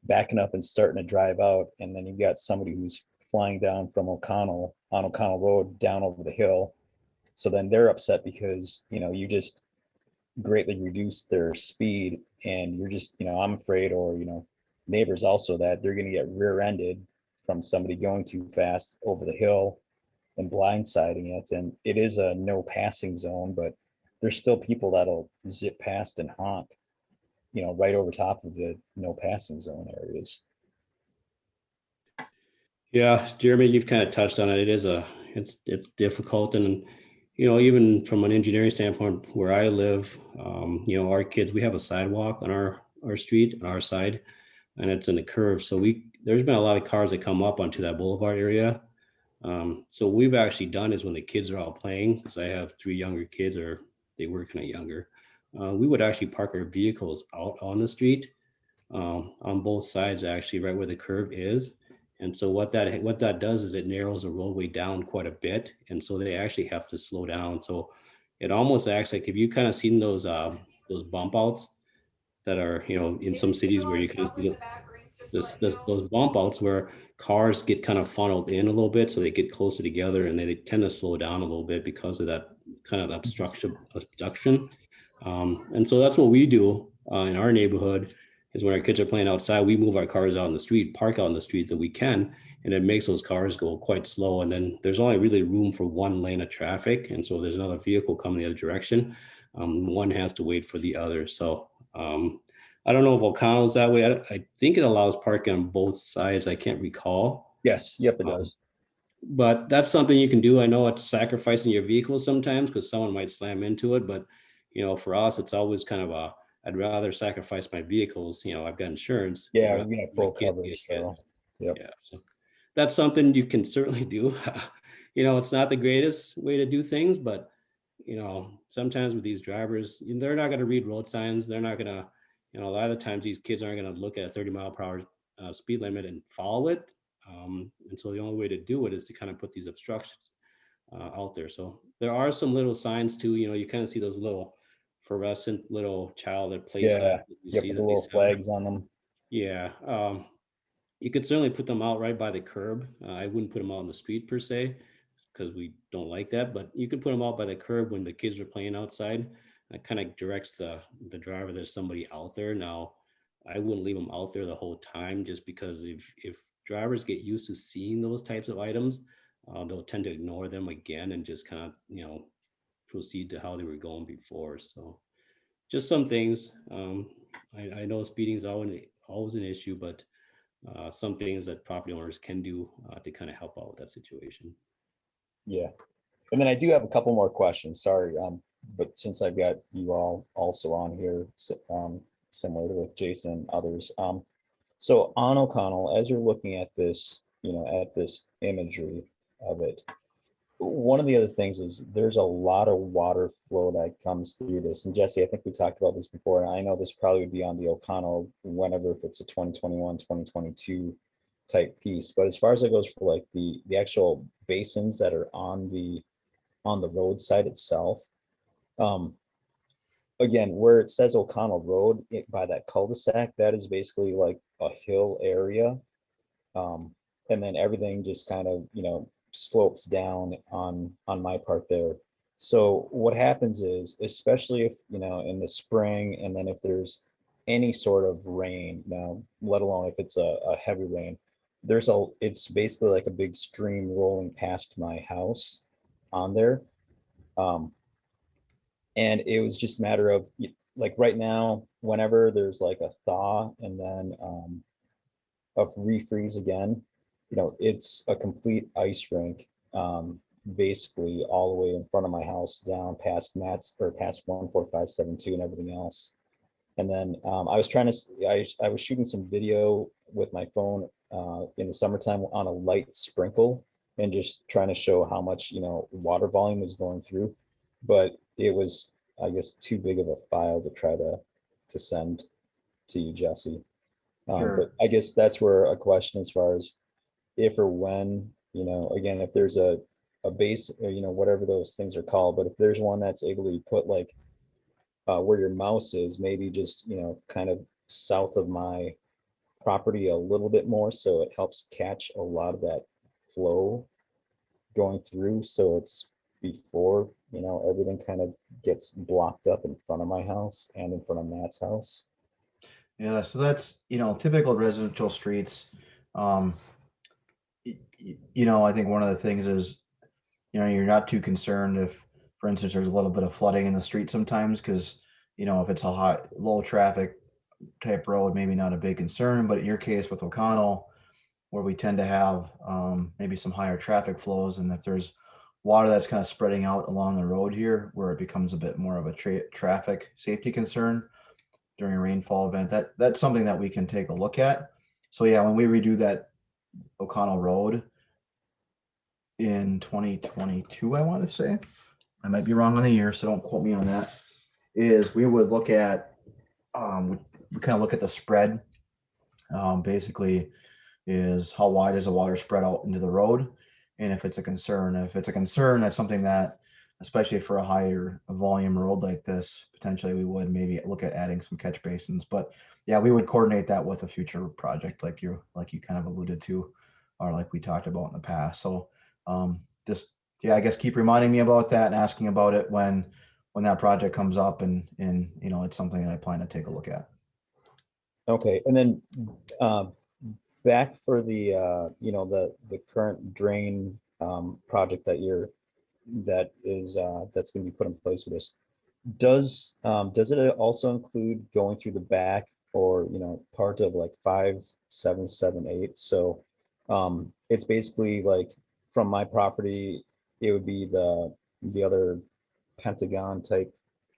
backing up and starting to drive out, and then you've got somebody who's flying down from O'Connell on O'Connell Road down over the hill. So then they're upset because, you just greatly reduced their speed, and you're just, I'm afraid, or, neighbors also, that they're going to get rear-ended from somebody going too fast over the hill and blindsiding it. And it is a no passing zone, but there's still people that'll zip past and honk, right over top of the no passing zone areas. Yeah, Jeremy, you've kind of touched on it. It's difficult, and even from an engineering standpoint, where I live, our kids, we have a sidewalk on our street on our side, and it's in a curve. So there's been a lot of cars that come up onto that boulevard area. So what we've actually done is when the kids are out playing, because I have 3 younger kids, or they were kind of younger, we would actually park our vehicles out on the street, on both sides, actually, right where the curve is. And so what that does is it narrows the roadway down quite a bit, and so they actually have to slow down. So it almost acts like, if you kind of seen those bump outs that are in some cities where you can see those bump outs where cars get kind of funneled in a little bit, so they get closer together, and they tend to slow down a little bit because of that kind of obstruction. And so that's what we do in our neighborhood is when our kids are playing outside, we move our cars out in the street, park out in the street that we can, and it makes those cars go quite slow. And then there's only really room for one lane of traffic. And so there's another vehicle coming the other direction. One has to wait for the other. So I don't know if O'Connell's that way. I think it allows parking on both sides. I can't recall. Yes, yep, it does. But that's something you can do. I know it's sacrificing your vehicle sometimes because someone might slam into it. But, for us, it's always kind of I'd rather sacrifice my vehicles. I've got insurance. I'd Yeah, rather we have my full kid coverage, get hit. so, yep. Yeah. So that's something you can certainly do. It's not the greatest way to do things, but, sometimes with these drivers, they're not going to read road signs. They're not going to, a lot of the times these kids aren't going to look at a 30-mile-per-hour speed limit and follow it. And so the only way to do it is to kind of put these obstructions out there. So there are some little signs too, you kind of see those little fluorescent little child at play Yeah, signs. that You yep, see with that the they little sell. flags on them. Yeah. You could certainly put them out right by the curb. I wouldn't put them out on the street per se, because we don't like that, but you could put them out by the curb when the kids are playing outside. That kind of directs the driver, there's somebody out there. Now, I wouldn't leave them out there the whole time, just because if drivers get used to seeing those types of items, they'll tend to ignore them again and just kind of, proceed to how they were going before. So just some things. I know speeding is always an issue, but some things that property owners can do to kind of help out with that situation. Yeah. And then I do have a couple more questions, sorry. But since I've got you all also on here, similar to with Jason and others. So on O'Connell, as you're looking at this, at this imagery of it, one of the other things is there's a lot of water flow that comes through this. And Jesse, I think we talked about this before, and I know this probably would be on the O'Connell whenever, if it's a 2021, 2022 type piece. But as far as it goes for like the actual basins that are on the roadside itself, again, where it says O'Connell Road, by that cul-de-sac, that is basically like a hill area. And then everything just kind of, slopes down on my part there. So what happens is, especially if, in the spring, and then if there's any sort of rain, now, let alone if it's a heavy rain, it's basically like a big stream rolling past my house on there. And it was just a matter of, like, right now, whenever there's like a thaw and then of refreeze again, it's a complete ice rink, basically all the way in front of my house, down past Matt's, or past 14572 and everything else. And then I was shooting some video with my phone in the summertime on a light sprinkle, and just trying to show how much, water volume was going through. But it was, I guess, too big of a file to try to send to you, Jesse. Sure. But I guess that's where a question as far as if or when, again, if there's a base, or, whatever those things are called, but if there's one that's able to be put like where your mouse is, maybe just, kind of south of my property a little bit more, so it helps catch a lot of that flow going through. So it's before, everything kind of gets blocked up in front of my house and in front of Matt's house. Yeah, so that's, typical residential streets. I think one of the things is, you're not too concerned if, for instance, there's a little bit of flooding in the street sometimes, because, if it's a low traffic type road, maybe not a big concern. But in your case with O'Connell, where we tend to have maybe some higher traffic flows, and if there's water that's kind of spreading out along the road here, where it becomes a bit more of a traffic safety concern during a rainfall event, that's something that we can take a look at. So yeah, when we redo that O'Connell Road in 2022, I want to say, I might be wrong on the year, so don't quote me on that, is we would look at, we kind of look at the spread, basically is how wide is the water spread out into the road. And if it's a concern, that's something that, especially for a higher volume road like this, potentially we would maybe look at adding some catch basins. But yeah, we would coordinate that with a future project like you kind of alluded to, or like we talked about in the past. So just, yeah, I guess keep reminding me about that and asking about it when when that project comes up and, it's something that I plan to take a look at. Okay, and then back for the the current drain project that's going to be put in place for this. Does it also include going through the back or part of like 5778? So it's basically like from my property, it would be the other pentagon type,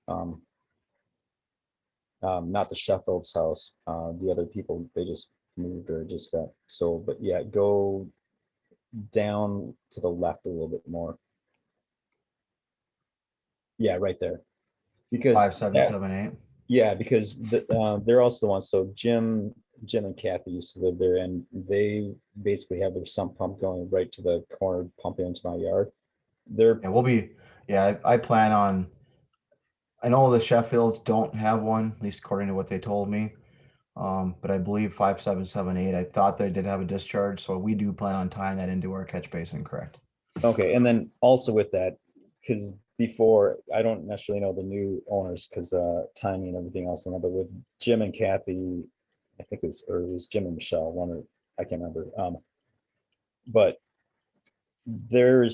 um, not the Sheffield's house. The other people, they just moved or just got sold. But yeah, go down to the left a little bit more. Yeah, right there. Because 5778. yeah, because they're also the ones. So Jim and Kathy used to live there, and they basically have their sump pump going right to the corner, pumping into my yard. They're I plan on, I know the Sheffields don't have one, at least according to what they told me. But I believe 5778, I thought they did have a discharge, so we do plan on tying that into our catch basin, correct? okay. And then also with that, because before, I don't necessarily know the new owners because timing and everything else, but with Jim and Kathy, I think it was Jim and Michelle, one or I can't remember. But they were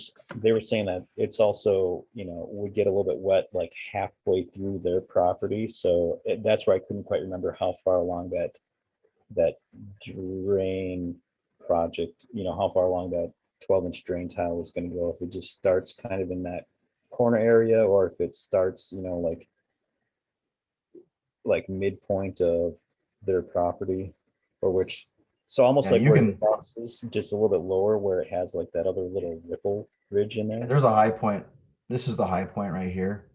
saying that it's also would get a little bit wet like halfway through their property, so that's where I couldn't quite remember how far along that drain project, how far along that 12-inch drain tile was going to go, if it just starts kind of in that corner area or if it starts like midpoint of their property, or which, so almost Yeah, like you where can- the box is, just a little bit lower where it has like that other little ripple ridge in there. There's a high point. This is the high point right here.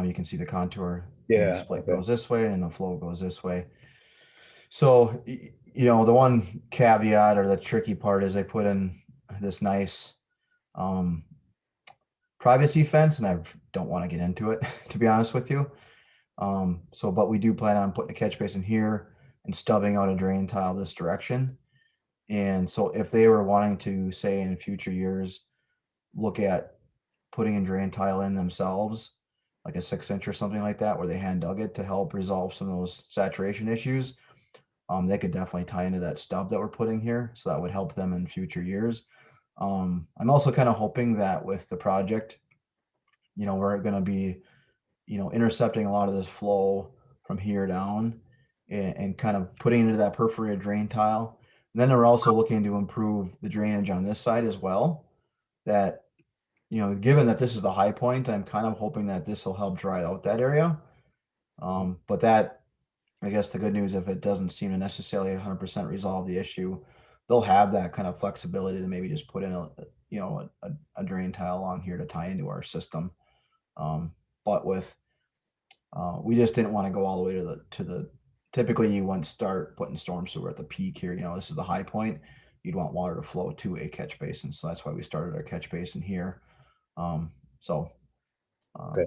You can see the contour. And the Yeah, split okay. goes this way and the flow goes this way. So, the one caveat or the tricky part is they put in this nice privacy fence, and I don't want to get into it, to be honest with you. But we do plan on putting a catch basin here and stubbing out a drain tile this direction. And so if they were wanting to, say in future years, look at putting a drain tile in themselves, like a 6-inch or something like that, where they hand dug it to help resolve some of those saturation issues, they could definitely tie into that stub that we're putting here. So that would help them in future years. I'm also kind of hoping that with the project, we're going to be, intercepting a lot of this flow from here down and kind of putting into that perforated drain tile. And then we're also looking to improve the drainage on this side as well. That, given that this is the high point, I'm kind of hoping that this will help dry out that area. But that, I guess the good news, if it doesn't seem to necessarily 100% resolve the issue, they'll have that kind of flexibility to maybe just put in a drain tile along here to tie into our system. But we just didn't want to go all the way to the typically you wouldn't start putting storm sewer at the peak here. This is the high point. You'd want water to flow to a catch basin. So that's why we started our catch basin here. Okay.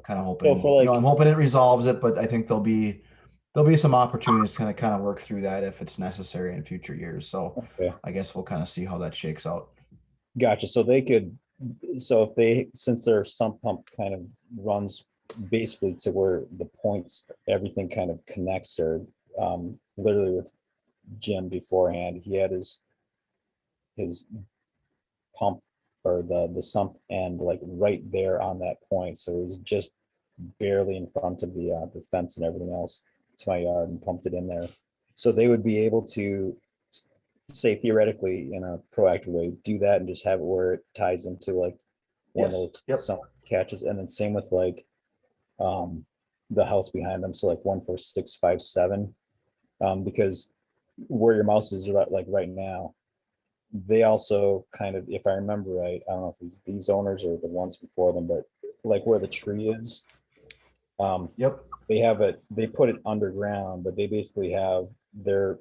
Kind of hoping, for like, I'm hoping it resolves it, but I think there'll be some opportunities to kind of work through that if it's necessary in future years. So okay, I guess we'll kind of see how that shakes out. gotcha. So since their sump pump kind of runs basically to where the points, everything kind of connects, or literally with Jim beforehand, he had his pump or the sump end like right there on that point. So it was just barely in front of the fence and everything else to my yard, and pumped it in there. So they would be able to, say theoretically in a proactive way, do that and just have it where it ties into like one Yes. of Yep. those sump catches. And then same with like the house behind them. So like 14657, because where your mouse is like right now, they also kind of, if I remember right, I don't know if these owners or the ones before them, but like where the tree is, Yep. they put it underground, but they basically have the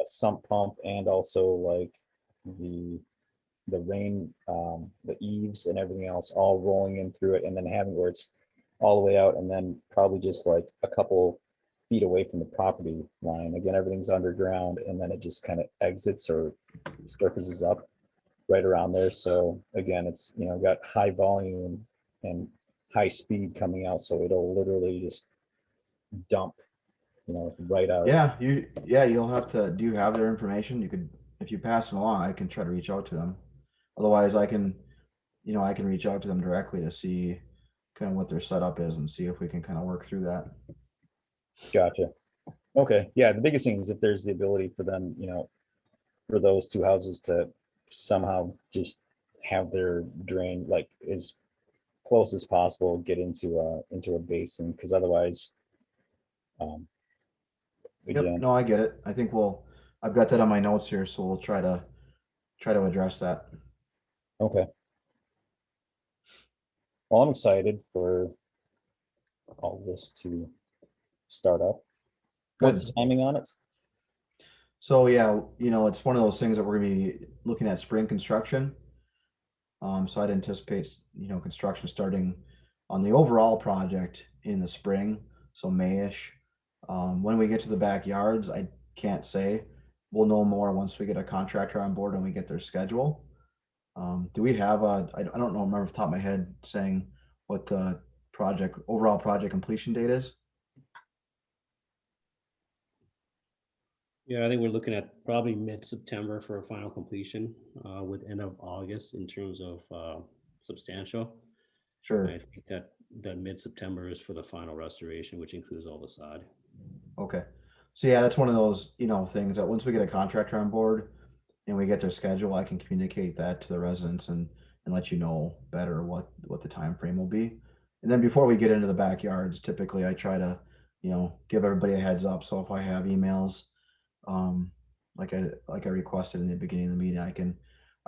sump pump and also like the rain, the eaves and everything else all rolling in through it, and then having where it's all the way out, and then probably just like a couple feet away from the property line. Again, everything's underground, and then it just kind of exits or surfaces up right around there. So again, it's got high volume and high speed coming out, so it'll literally just dump, right out. Yeah, you'll have to, do you have their information? You could, if you pass it along, I can try to reach out to them. Otherwise, I can reach out to them directly to see kind of what their setup is and see if we can kind of work through that. Gotcha. Okay, yeah, the biggest thing is if there's the ability for them, for those two houses to somehow just have their drain like as close as possible, get into a basin, because otherwise, Yep, again, no, I get it. I think I've got that on my notes here, so we'll try to address that. okay. Well, I'm excited for all this to start up. What's the Good. timing on it? So yeah, it's one of those things that we're gonna be looking at spring construction. So I'd anticipate, construction starting on the overall project in the spring, so Mayish. When we get to the backyards, I can't say. We'll know more once we get a contractor on board and we get their schedule. Do we have I don't know, remember off the top of my head saying what the overall project completion date is? Yeah, I think we're looking at probably mid-September for a final completion, with end of August in terms of substantial. Sure. I think that mid-September is for the final restoration, which includes all the sod. Okay. So yeah, that's one of those, things that once we get a contractor on board and we get their schedule, I can communicate that to the residents and let you know better what the time frame will be. And then before we get into the backyards, typically I try to, give everybody a heads up. So if I have emails, like I requested in the beginning of the meeting, I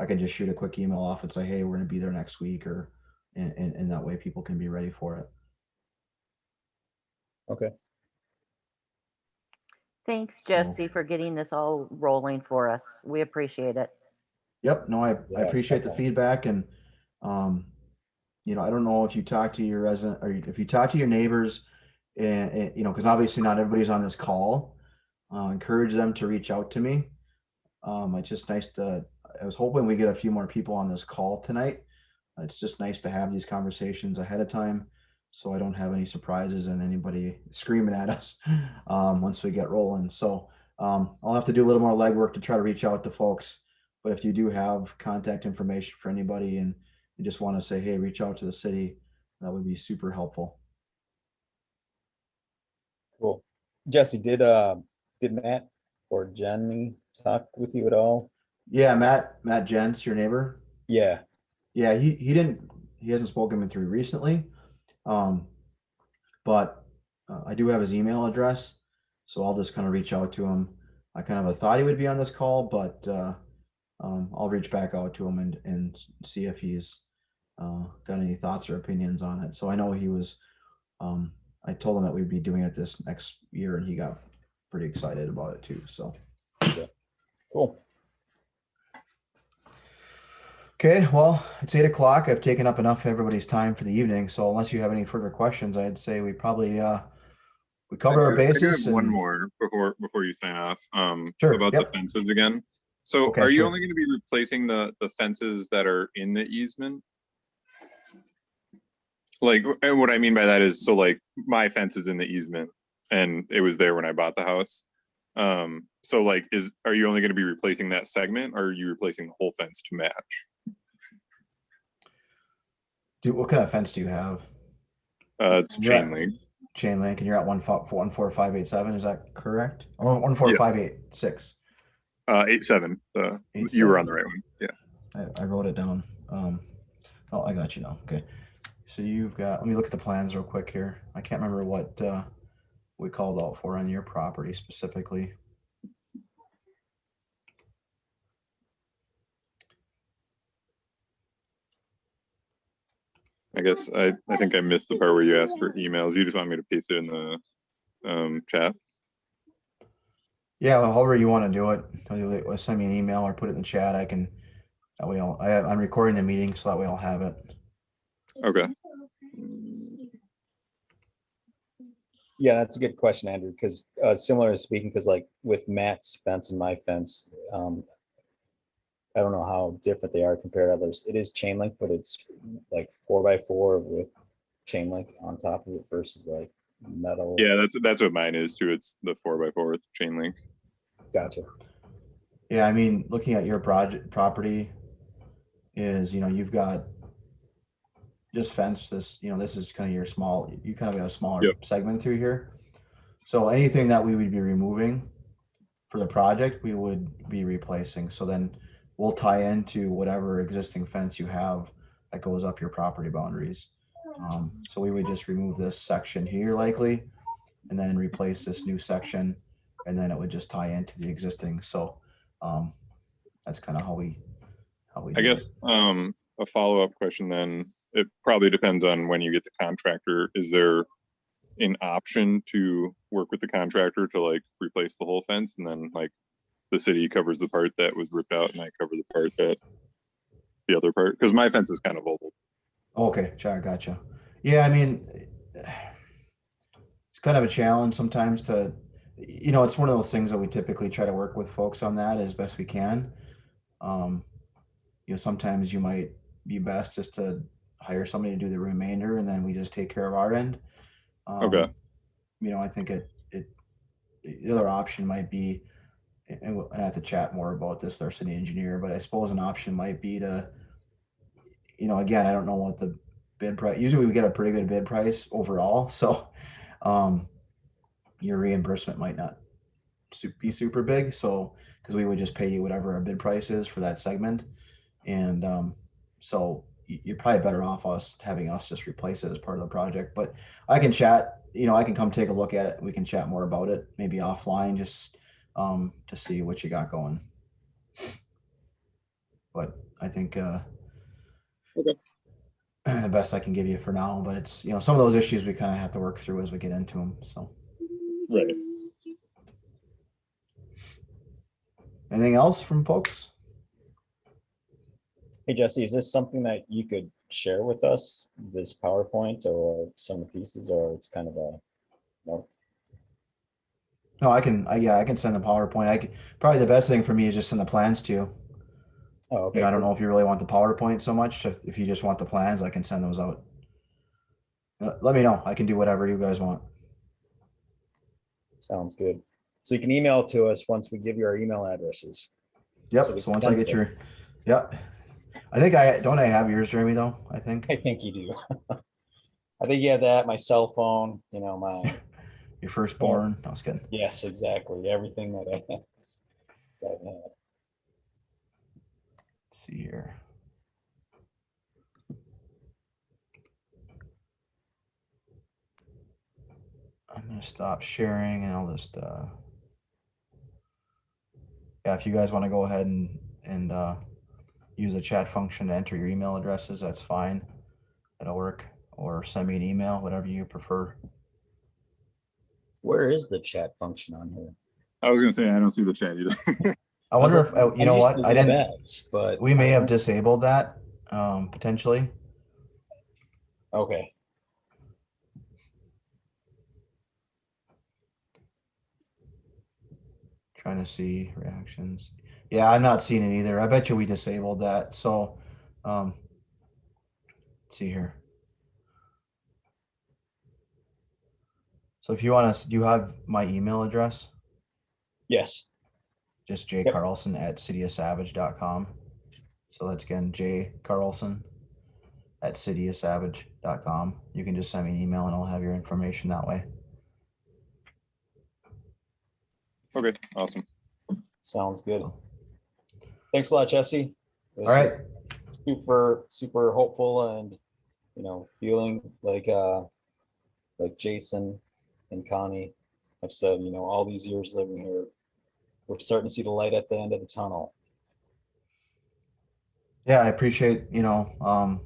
can just shoot a quick email off and say, hey, we're gonna be there next week, or and that way people can be ready for it. Okay. Thanks, Jesse, for getting this all rolling for us. We appreciate it. Yep. No, I Yeah, appreciate the definitely. feedback, and I don't know if you talk to your resident or if you talk to your neighbors, and because obviously not everybody's on this call. Encourage them to reach out to me. It's just nice to. I was hoping we get a few more people on this call tonight. It's just nice to have these conversations ahead of time, so I don't have any surprises and anybody screaming at us once we get rolling. So I'll have to do a little more legwork to try to reach out to folks. But if you do have contact information for anybody and you just want to say, hey, reach out to the city, that would be super helpful. Cool. Jesse, did Matt or Jenny talk with you at all? Yeah, Matt Jentz, your neighbor. Yeah. Yeah, he hasn't spoken with me recently. Um, but I do have his email address, so I'll just kind of reach out to him. I kind of thought he would be on this call, but I'll reach back out to him and see if he's got any thoughts or opinions on it. So I know he was. I told him that we'd be doing it this next year, and he got pretty excited about it too. So. Yeah. Cool. Okay, well, it's 8 o'clock. I've taken up enough of everybody's time for the evening. So unless you have any further questions, I'd say we probably we cover our I do bases. have one And more before you sign off. Sure, About yep. the fences again. So Okay, are you sure. only going to be replacing the fences that are in the easement? Like, and what I mean by that is, so like my fence is in the easement and it was there when I bought the house. So like, are you only going to be replacing that segment, or are you replacing the whole fence to match? What kind of fence do you have? It's You're chain at link. chain link, and you're at 14587. Is that correct? Or 14586. 8-7. You were on the right one. Yeah. I wrote it down. Oh, I got you now. Okay. So you've got. Let me look at the plans real quick here. I can't remember what we called out for on your property specifically. I guess I think I missed the part where you asked for emails. You just want me to paste it in the chat? Yeah, well, however you want to do it. Send me an email or put it in the chat. I can. That way, I'm recording the meeting, so that way I'll have it. Okay. Yeah, that's a good question, Andrew, because similar to speaking, because like with Matt's fence and my fence, I don't know how different they are compared to others. It is chain link, but it's like 4x4 with chain link on top of it versus like metal. Yeah, that's what mine is too. It's the 4x4 chain link. Gotcha. Yeah, I mean, looking at your property is, you've got just fence this, this is kind of your you kind of got a smaller Yep. segment through here. So anything that we would be removing for the project, we would be replacing. So then we'll tie into whatever existing fence you have that goes up your property boundaries. So we would just remove this section here likely, and then replace this new section, and then it would just tie into the existing. So that's kind of how we I do guess it. a follow-up question then, it probably depends on when you get the contractor. Is there an option to work with the contractor to like replace the whole fence, and then like the city covers the part that was ripped out and I cover the part that the other part? Because my fence is kind of old. Okay, sure, gotcha. Yeah, I mean, it's kind of a challenge sometimes to, it's one of those things that we typically try to work with folks on that as best we can. Sometimes you might be best just to hire somebody to do the remainder, and then we just take care of our end. Okay. I think the other option might be, and I have to chat more about this with our city engineer, but I suppose an option might be to, again, I don't know what the bid price, usually we get a pretty good bid price overall. So your reimbursement might not be super big. So, because we would just pay you whatever our bid price is for that segment. And so you're probably better off having us just replace it as part of the project. But I can chat, I can come take a look at it. We can chat more about it, maybe offline, just to see what you got going. But I think Okay. the best I can give you for now. But it's, some of those issues we kind of have to work through as we get into them. So. Right. Anything else from folks? Hey, Jesse, is this something that you could share with us, this PowerPoint or some of the pieces, or it's kind of a, no? No, I can send the PowerPoint. Probably the best thing for me is just send the plans to you. Oh, okay. I don't cool. know if you really want the PowerPoint so much. If you just want the plans, I can send those out. Let me know. I can do whatever you guys want. Sounds good. So you can email it to us once we give you our email addresses. Yep. So we So can once I send get it. yep. I think I have yours, Jeremy, though. I think I think you do. I think you have that, my cell phone, my, your firstborn. No, I was kidding. yes, exactly. Everything that I have. Let's see here. I'm gonna stop sharing and I'll just yeah, if you guys want to go ahead and use the chat function to enter your email addresses, that's fine. That'll work. Or send me an email, whatever you prefer. Where is the chat function on here? I was gonna say I don't see the chat either. I wonder if you know used what to I do didn't. that, but We may I have don't- disabled that potentially. Okay. Trying to see reactions. Yeah, I'm not seeing it either. I bet you we disabled that. So, let's see here. So if you want to, do you have my email address? Yes. Just Yep. jcarlson@cityofsavage.com. So that's again, jcarlson@cityofsavage.com. You can just send me an email and I'll have your information that way. Okay, awesome. Sounds good. Thanks a lot, Jesse. This All right. is super, super hopeful and, feeling like Jason and Connie have said, all these years living here, we're starting to see the light at the end of the tunnel. Yeah, I appreciate, the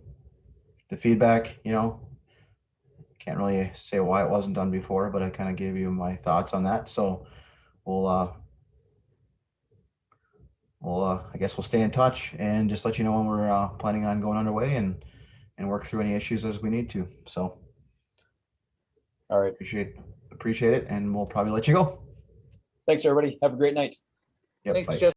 feedback, can't really say why it wasn't done before, but I kind of gave you my thoughts on that. So we'll I guess we'll stay in touch and just let you know when we're planning on going underway and work through any issues as we need to. So All right. appreciate it. And we'll probably let you go. Thanks, everybody. Have a great night. Yep, Thanks, bye. Jesse.